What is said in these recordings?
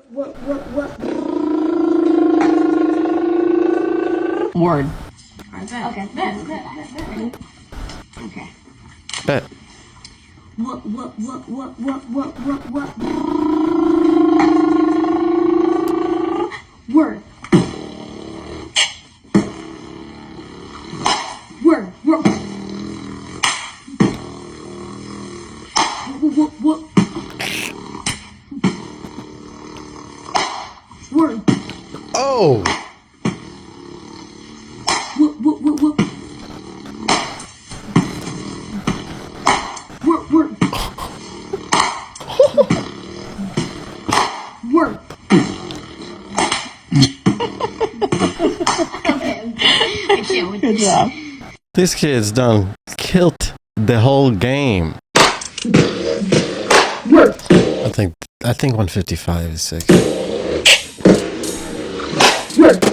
Word. Okay. Bet. Okay. Bet. What? Word. Word. What? Word. Oh! What? Word. Word. Okay, I can't with Good this. job. This kid's done killed the whole game. Word. I think 155 is sick. Word.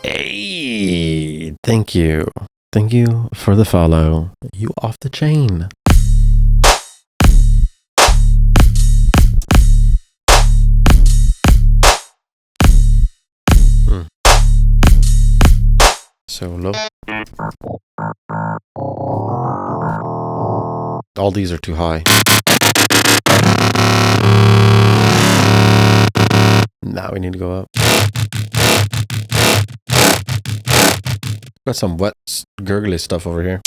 Hey, thank you. Thank you for the follow. You off the chain. So low. All these are too high. Now we need to go up. Got some wet, gurgly stuff over here.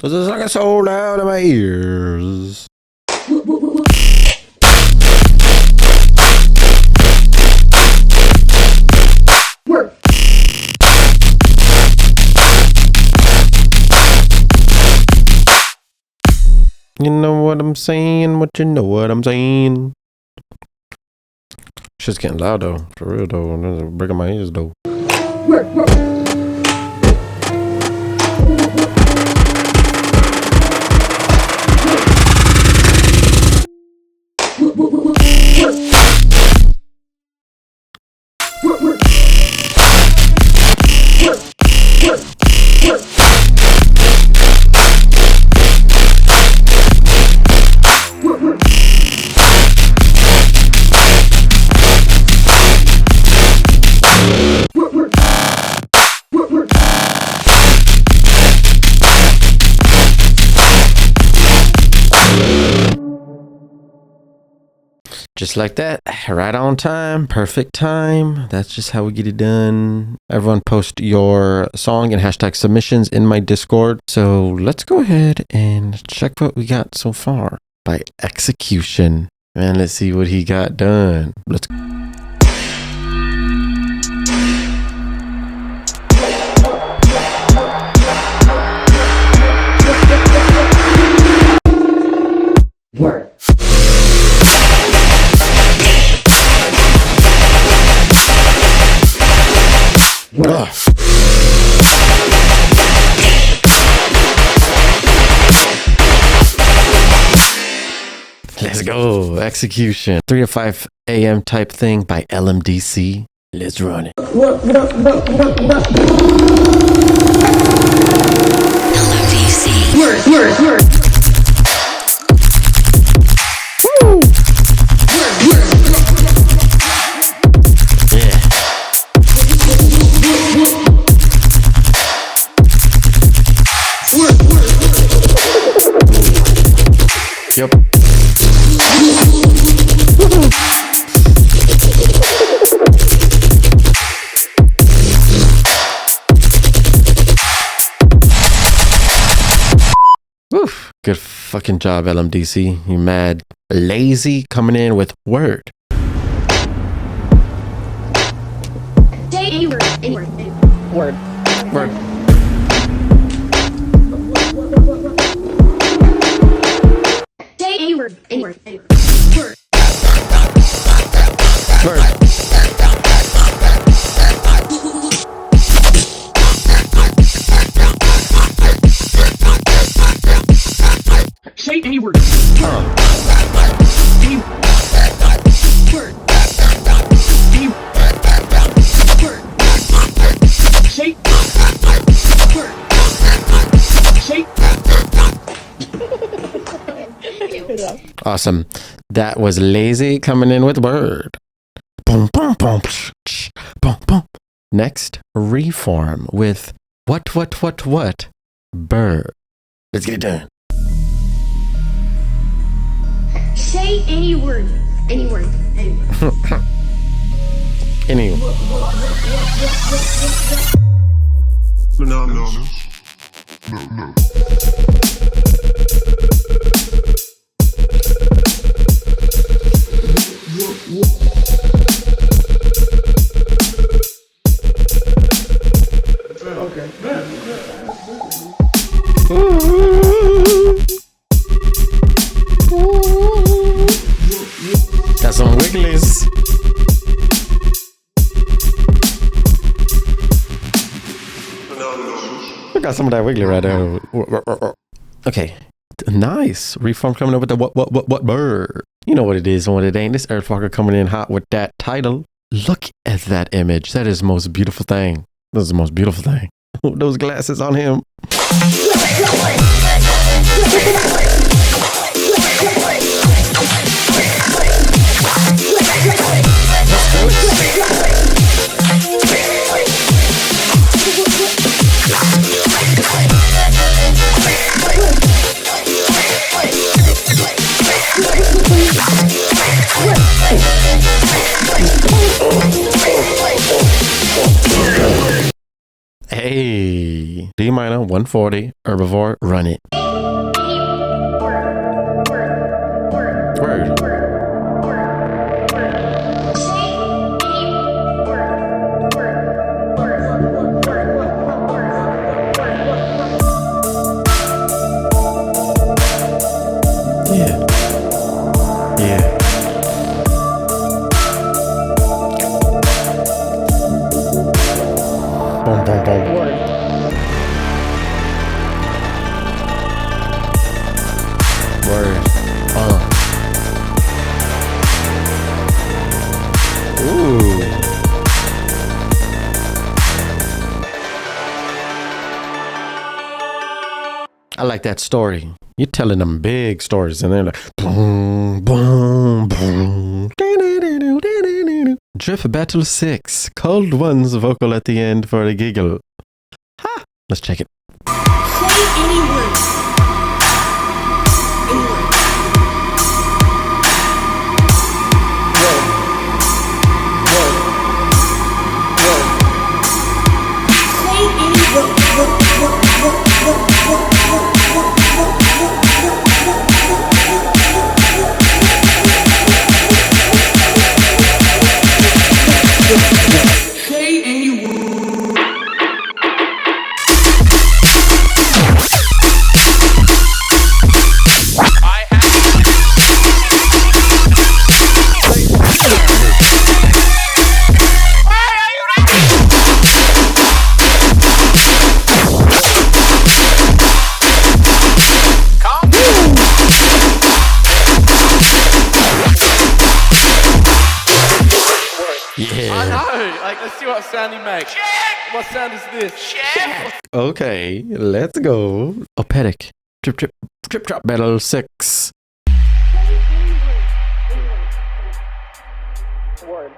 Does this like a soul out of my ears? Word. You know what I'm saying? What you know what I'm saying? Shit's getting loud though. For real though. It's breaking my ears though. Word. Just like that, right on time, perfect time. That's just how we get it done. Everyone post your song and hashtag submissions in my Discord. So let's go ahead and check what we got so far by Execution. And let's see what he got done. Let's go. Word. Let's go. Execution. 3 to 5 a.m. type thing by LMDC. Let's run it. LMDC. Word. Woo! Yeah. Yep. Woof. Good fucking job, LMDC. You mad lazy coming in with Word. Say any word. Any word. Word. Word. Say any word. Any word. Any word. Word. Word. Say any word. Any Word. any Word. say Word. say Awesome. That was Lazy coming in with Word. Boom, boom, boom, boom, boom. Next, Reform with what, bird. Let's get it done. Say any word. Any word. Any word. Anyway. Got some wigglies. I got some of that wiggly right there. Okay. Nice. Reform coming up with the what bird. You know what it is and what it ain't. This Earthwalker coming in hot with that title. Look at that image. That is the most beautiful thing. That is the most beautiful thing. Those glasses on him. Hey, D minor 140 herbivore, run it. Word. Yeah. Yeah. Boom, boom, boom. Word. Word. Ooh. I like that story. You're telling them big stories, and they're like, boom, boom, boom. Drift Battle 6. Cold One's vocal at the end for a giggle. Ha! Let's check it. Say any word. Any word. Say any say any word. Yeah. Like, let's see what sound he makes. What sound is this? Okay, let's go. Opedic. Trip, trip, trip, trap battle 6. Word.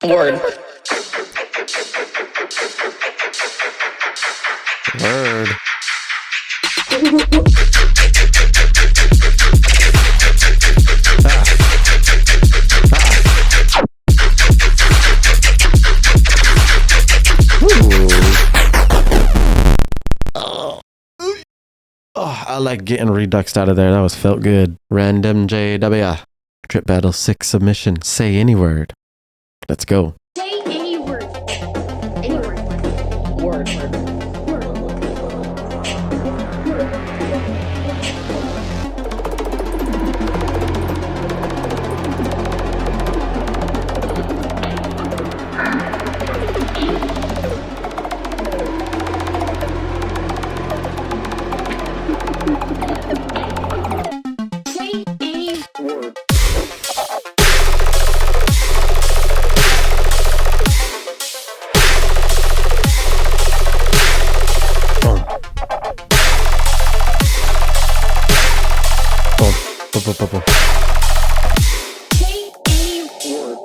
Word. Word. Ah. I like getting reduxed out of there. That was felt good. Random JW. Drip battle 6 submission. Say any word. Let's go. Say any word. Any word. Word. Say any Word. Boom. Boom. Boom, boom, boom, boom. Say any Word.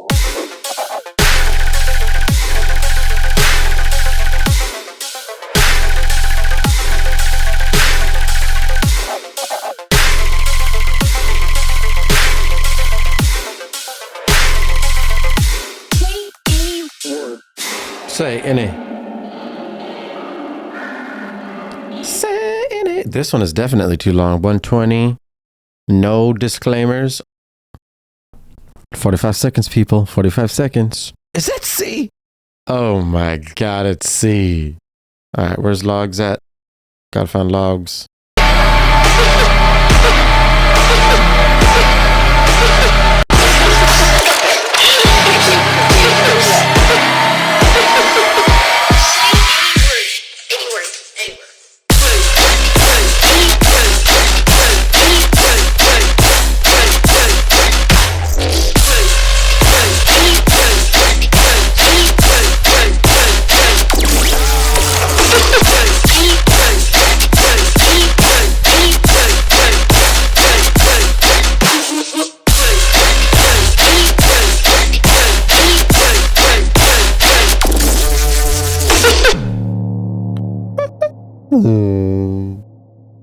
say any Word. Say any. Say any. This one is definitely too long. 120. No disclaimers. 45 seconds, people. 45 seconds. Is that C? Oh my God, it's C. All right, where's logs at? Gotta find logs.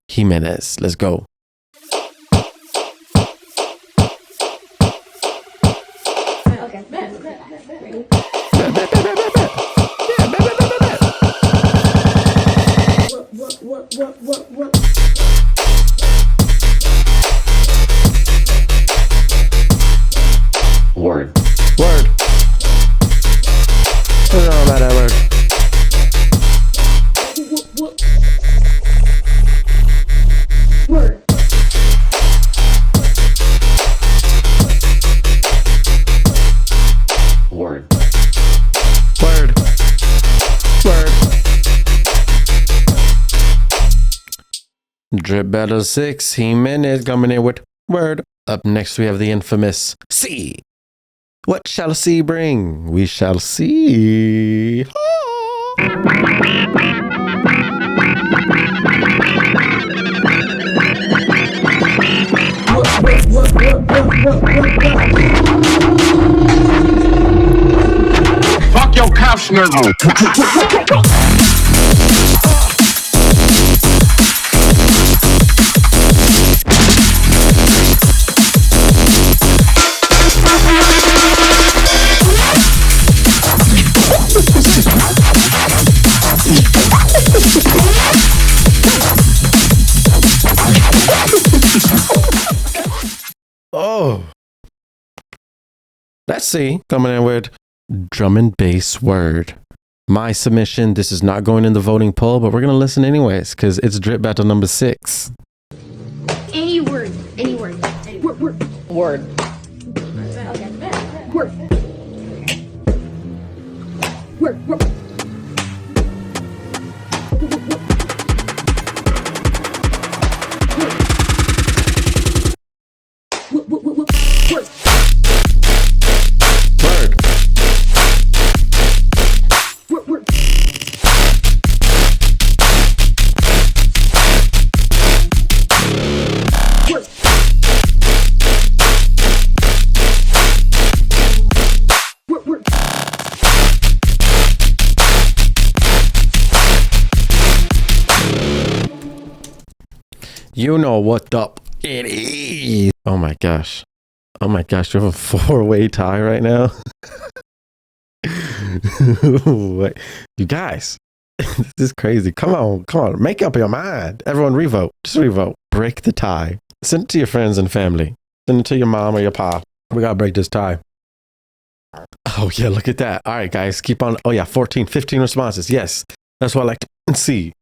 Jimenez, let's go. Okay. Word. Word. What's all about that word? Word. Word. Word. Word. Drip Battle 6, Jimenez coming in with word. Up next, we have the infamous C. What shall C bring? We shall see. Fuck your Kopfschnurren. Oh. Let's see. Coming in with drum and bass word. My submission. This is not going in the voting poll, but we're going to listen anyways because it's Drip Battle number 6. Any word. Any word. Any word. Word. Word. Okay. Word. Word. Word. Word. Word. Word. Word. Word. Word. Word. You know what up it is. Oh my gosh. Oh my gosh, we have a 4-way tie right now. What? You guys, This is crazy. Come on. Make up your mind. Everyone revote. Just revote. Break the tie. Send it to your friends and family. Send it to your mom or your pop. We gotta break this tie. Oh yeah, look at that. All right, guys, keep on. Oh yeah, 14, 15 responses. Yes, that's what I like to see.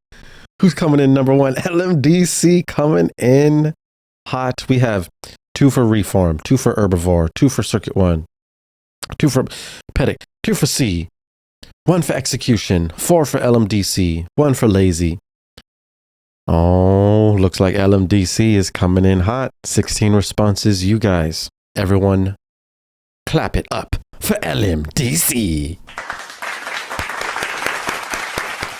Who's coming in number one? LMDC coming in hot. We have 2 for Reform, 2 for Herbivore, 2 for Circuit 1, 2 for Pedic, 2 for C, 1 for Execution, 4 for LMDC, 1 for Lazy. Oh, looks like LMDC is coming in hot. 16 responses, you guys. Everyone, clap it up for LMDC.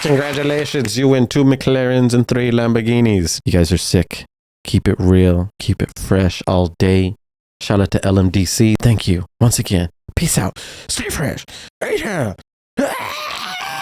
Congratulations, you win 2 McLarens and 3 Lamborghinis. You guys are sick. Keep it real. Keep it fresh all day. Shout out to LMDC. Thank you once again. Peace out. Stay fresh. Right here.